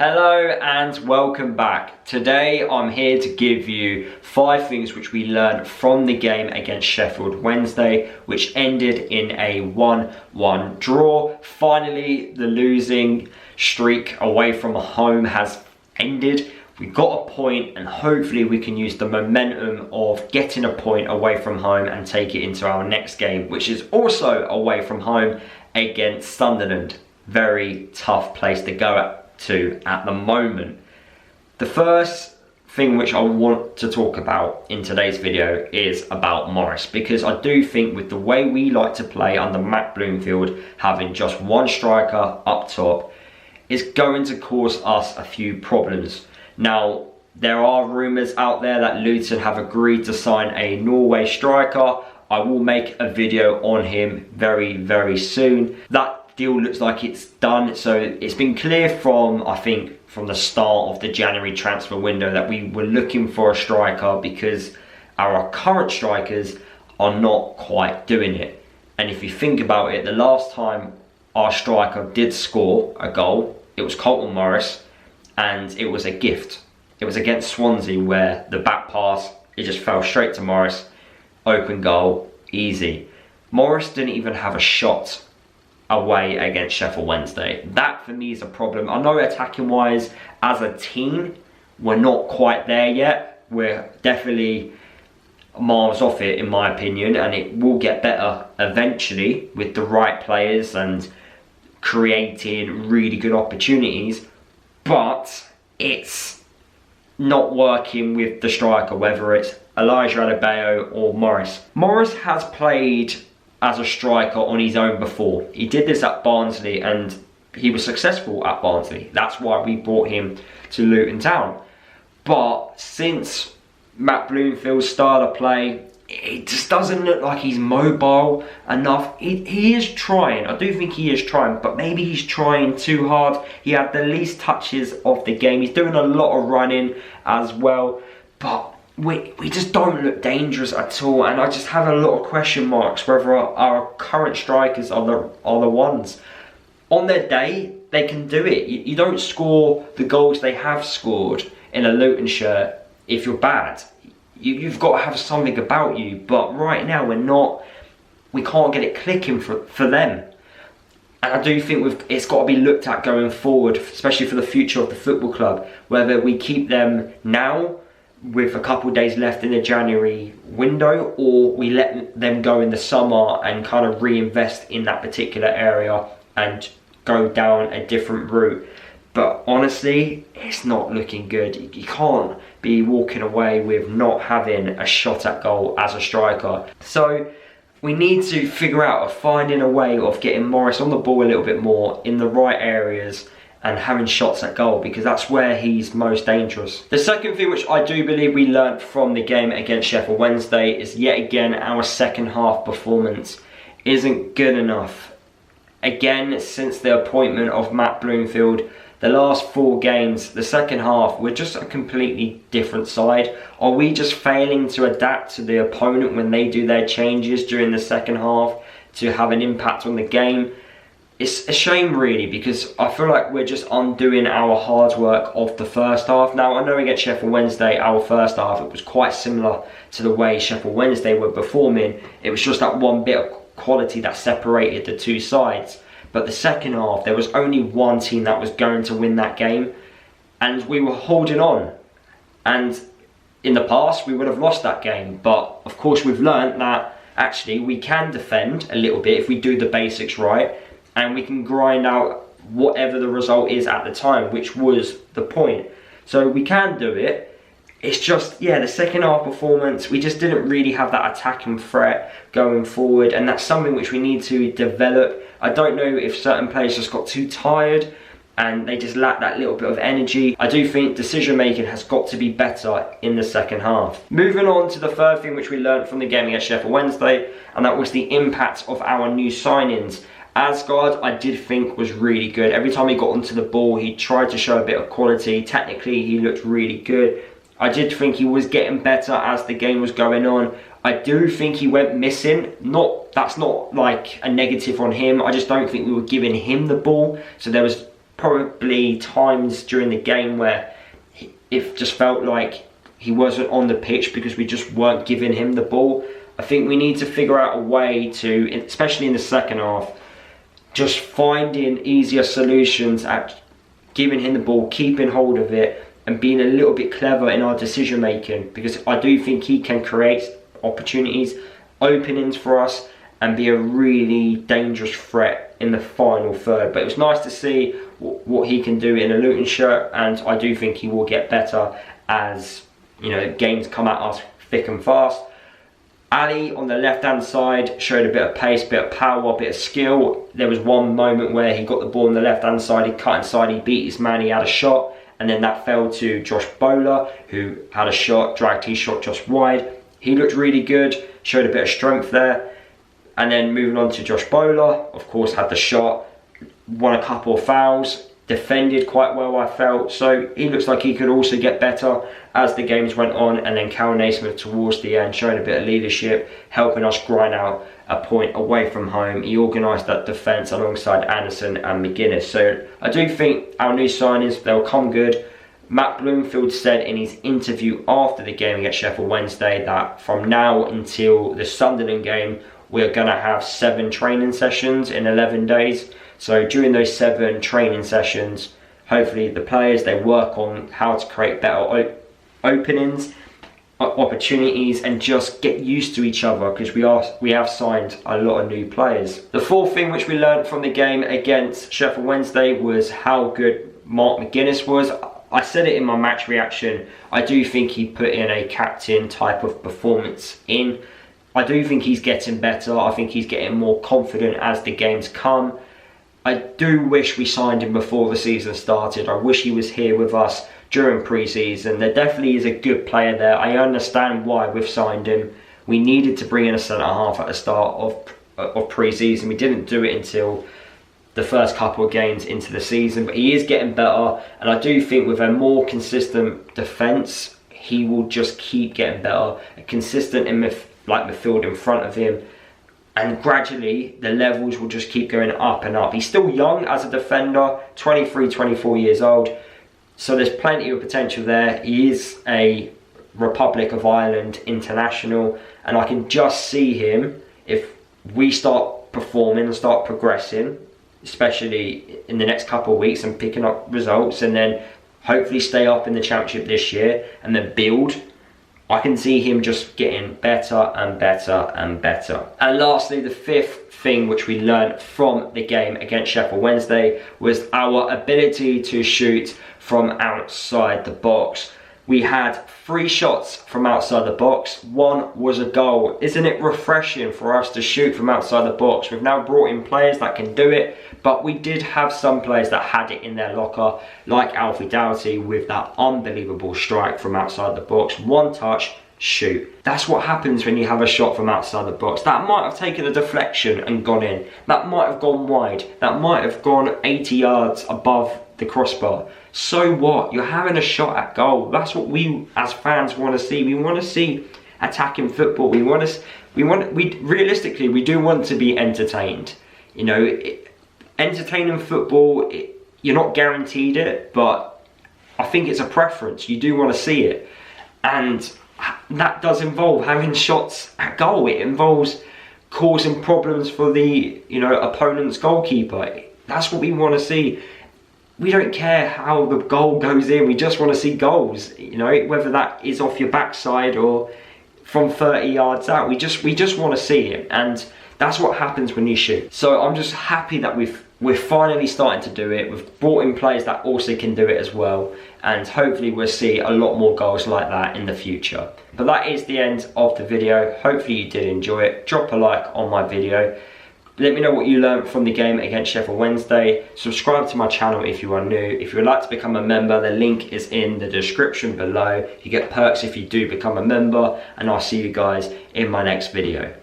Hello and welcome back. Today I'm here to give you 5 things which we learned from the game against Sheffield Wednesday, which ended in a 1-1 draw. Finally, the losing streak away from home has ended. We got a point and hopefully we can use the momentum of getting a point away from home and take it into our next game, which is also away from home against Sunderland. Very tough place to go to at the moment. The first thing which I want to talk about in today's video is about Morris, because I do think with the way we like to play under Matt Bloomfield, having just one striker up top is going to cause us a few problems. Now, there are rumours out there that Luton have agreed to sign a Norway striker. I will make a video on him very soon. That deal looks like it's done, so it's been clear from, I think, from the start of the January transfer window that we were looking for a striker because our current strikers are not quite doing it. And if you think about it, the last time our striker did score a goal, it was Colton Morris, and it was a gift. It was against Swansea where the back pass, it just fell straight to Morris, open goal, easy. Morris didn't even have a shot away against Sheffield Wednesday. That for me is a problem. I know attacking wise as a team we're not quite there yet. We're definitely miles off it in my opinion, and it will get better eventually with the right players and creating really good opportunities, but it's not working with the striker, whether it's Elijah Adebayo or Morris. Morris has played as a striker on his own before. He did this at Barnsley and he was successful at Barnsley. That's why we brought him to Luton Town. But since Matt Bloomfield's style of play, it just doesn't look like he's mobile enough. He is trying, I do think he is trying, but maybe he's trying too hard. He had the least touches of the game. He's doing a lot of running as well, but we just don't look dangerous at all, and I just have a lot of question marks whether our current strikers are the ones. On their day, they can do it. You don't score the goals they have scored in a Luton shirt if you're bad. You've got to have something about you, but right now we can't get it clicking for them. And I do think it's got to be looked at going forward, especially for the future of the football club, whether we keep them now with a couple of days left in the January window, or we let them go in the summer and kind of reinvest in that particular area and go down a different route. But honestly, it's not looking good. You can't be walking away with not having a shot at goal as a striker. So we need to figure out finding a way of getting Morris on the ball a little bit more in the right areas and having shots at goal, because that's where he's most dangerous. The second thing which I do believe we learnt from the game against Sheffield Wednesday is yet again our second half performance isn't good enough. Again, since the appointment of Matt Bloomfield, the last 4 games, the second half, we're just a completely different side. Are we just failing to adapt to the opponent when they do their changes during the second half to have an impact on the game? It's a shame really, because I feel like we're just undoing our hard work of the first half. Now, I know against Sheffield Wednesday, our first half, it was quite similar to the way Sheffield Wednesday were performing. It was just that one bit of quality that separated the two sides. But the second half, there was only one team that was going to win that game, and we were holding on. And in the past, we would have lost that game. But of course, we've learned that actually we can defend a little bit if we do the basics right, and we can grind out whatever the result is at the time, which was the point. So we can do it. It's just, yeah, the second half performance, we just didn't really have that attacking threat going forward, and that's something which we need to develop. I don't know if certain players just got too tired and they just lack that little bit of energy. I do think decision making has got to be better in the second half. Moving on to the third thing which we learned from the game against Sheffield Wednesday, and that was the impact of our new signings. Asgard, I did think was really good. Every time he got onto the ball, he tried to show a bit of quality. Technically, he looked really good. I did think he was getting better as the game was going on. I do think he went missing. That's not like a negative on him. I just don't think we were giving him the ball. So there was probably times during the game where it just felt like he wasn't on the pitch because we just weren't giving him the ball. I think we need to figure out a way to, especially in the second half, just finding easier solutions at giving him the ball, keeping hold of it, and being a little bit clever in our decision making, because I do think he can create opportunities, openings for us, and be a really dangerous threat in the final third. But it was nice to see what he can do in a Luton shirt, and I do think he will get better as, you know, games come at us thick and fast. Ali on the left hand side showed a bit of pace, bit of power, bit of skill. There was one moment where he got the ball on the left hand side, he cut inside, he beat his man, he had a shot, and then that fell to Josh Bowler, who had a shot, dragged his shot just wide. He looked really good, showed a bit of strength there. And then moving on to Josh Bowler, of course had the shot, won a couple of fouls, defended quite well I felt, so he looks like he could also get better as the games went on. And then Cal Naismith towards the end showing a bit of leadership, helping us grind out a point away from home. He organised that defence alongside Anderson and McGuinness, so I do think our new signings, they'll come good. Matt Bloomfield said in his interview after the game against Sheffield Wednesday that from now until the Sunderland game, we're going to have 7 training sessions in 11 days. So during those 7 training sessions, hopefully the players, they work on how to create better openings, opportunities, and just get used to each other, because we have signed a lot of new players. The fourth thing which we learned from the game against Sheffield Wednesday was how good Mark McGuinness was. I said it in my match reaction, I do think he put in a captain type of performance in. I do think he's getting better. I think he's getting more confident as the games come. I do wish we signed him before the season started. I wish he was here with us during pre-season. There definitely is a good player there. I understand why we've signed him. We needed to bring in a centre-half at the start of pre-season. We didn't do it until the first couple of games into the season, but he is getting better. And I do think with a more consistent defence, he will just keep getting better. A consistent midfield in front of him, and gradually the levels will just keep going up and up. He's still young as a defender, 23, 24 years old, so there's plenty of potential there. He is a Republic of Ireland international, and I can just see him, if we start performing and start progressing, especially in the next couple of weeks, and picking up results, and then hopefully stay up in the Championship this year and then build, I can see him just getting better and better and better. And lastly, the fifth thing which we learned from the game against Sheffield Wednesday was our ability to shoot from outside the box. We had 3 shots from outside the box. 1 was a goal. Isn't it refreshing for us to shoot from outside the box? We've now brought in players that can do it, but we did have some players that had it in their locker, like Alfie Doughty with that unbelievable strike from outside the box. 1 touch, shoot. That's what happens when you have a shot from outside the box. That might have taken a deflection and gone in. That might have gone wide. That might have gone 80 yards above the crossbar. So what? You're having a shot at goal. That's what we as fans want to see. We want to see attacking football. Realistically, we do want to be entertained. You know, entertaining football, you're not guaranteed it, but I think it's a preference. You do want to see it, and that does involve having shots at goal. It involves causing problems for the, you know, opponent's goalkeeper. That's what we want to see. We don't care how the goal goes in. We just want to see goals, you know, whether that is off your backside or from 30 yards out. We just want to see it, and that's what happens when you shoot. So I'm just happy that we're finally starting to do it. We've brought in players that also can do it as well, and hopefully we'll see a lot more goals like that in the future. But that is the end of the video. Hopefully you did enjoy it. Drop a like on my video. Let me know what you learned from the game against Sheffield Wednesday. Subscribe to my channel if you are new. If you would like to become a member, the link is in the description below. You get perks if you do become a member, and I'll see you guys in my next video.